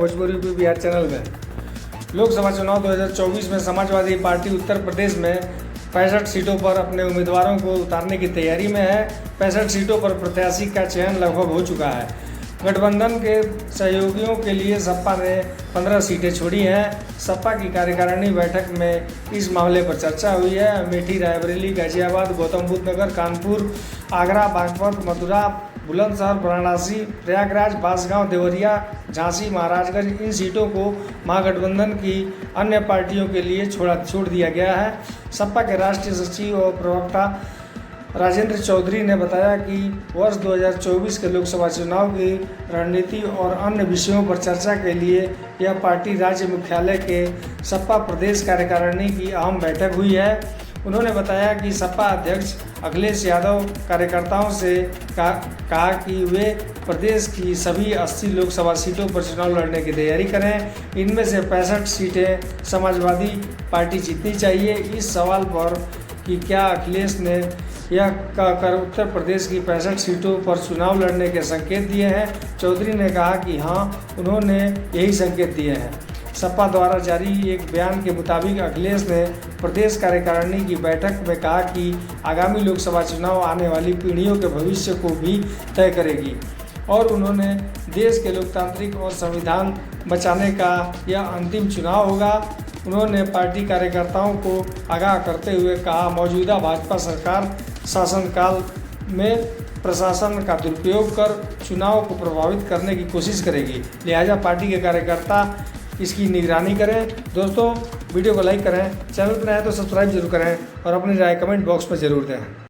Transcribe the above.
Bhojpuri UP Bihar channel में। लोकसभा चुनाव 2024 में समाजवादी पार्टी उत्तर प्रदेश में 65 सीटों पर अपने उम्मीदवारों को उतारने की तैयारी में है। 65 सीटों पर प्रत्याशी का चयन लगभग हो चुका है। गठबंधन के सहयोगियों के लिए सपा ने 15 सीटें छोड़ी हैं। सपा की कार्यकारिणी बैठक में इस मामले पर चर्चा हुई है। अमेठी, रायबरेली, गाजियाबाद, गौतम बुद्ध नगर, कानपुर, आगरा, बागपत, मथुरा, बुलंदशहर, वाराणसी, प्रयागराज, बांसगांव, देवरिया, झांसी, महाराजगंज, इन सीटों को महागठबंधन की अन्य पार्टियों के लिए छोड़ दिया गया है। सपा के राष्ट्रीय सचिव और प्रवक्ता राजेंद्र चौधरी ने बताया कि वर्ष 2024 के लोकसभा चुनाव की रणनीति और अन्य विषयों पर चर्चा के लिए यह पार्टी राज्य मुख्यालय के सपा प्रदेश कार्यकारिणी की अहम बैठक हुई है। उन्होंने बताया कि सपा अध्यक्ष अखिलेश यादव कार्यकर्ताओं से कहा कि वे प्रदेश की सभी 80 लोकसभा सीटों पर चुनाव लड़ने की तैयारी करें। इनमें से 65 सीटें समाजवादी पार्टी जीतनी चाहिए। इस सवाल पर कि क्या अखिलेश ने यह कहकर उत्तर प्रदेश की 65 सीटों पर चुनाव लड़ने के संकेत दिए हैं, चौधरी ने कहा कि हाँ, उन्होंने यही संकेत दिए हैं। सपा द्वारा जारी एक बयान के मुताबिक अखिलेश ने प्रदेश कार्यकारिणी की बैठक में कहा कि आगामी लोकसभा चुनाव आने वाली पीढ़ियों के भविष्य को भी तय करेगी और उन्होंने देश के लोकतांत्रिक और संविधान बचाने का यह अंतिम चुनाव होगा। उन्होंने पार्टी कार्यकर्ताओं को आगाह करते हुए कहा, मौजूदा भाजपा सरकार शासनकाल में प्रशासन का दुरुपयोग कर चुनाव को प्रभावित करने की कोशिश करेगी, लिहाजा पार्टी के कार्यकर्ता इसकी निगरानी करें। दोस्तों, वीडियो को लाइक करें, चैनल पर नए हैं तो सब्सक्राइब जरूर करें और अपनी राय कमेंट बॉक्स में ज़रूर दें।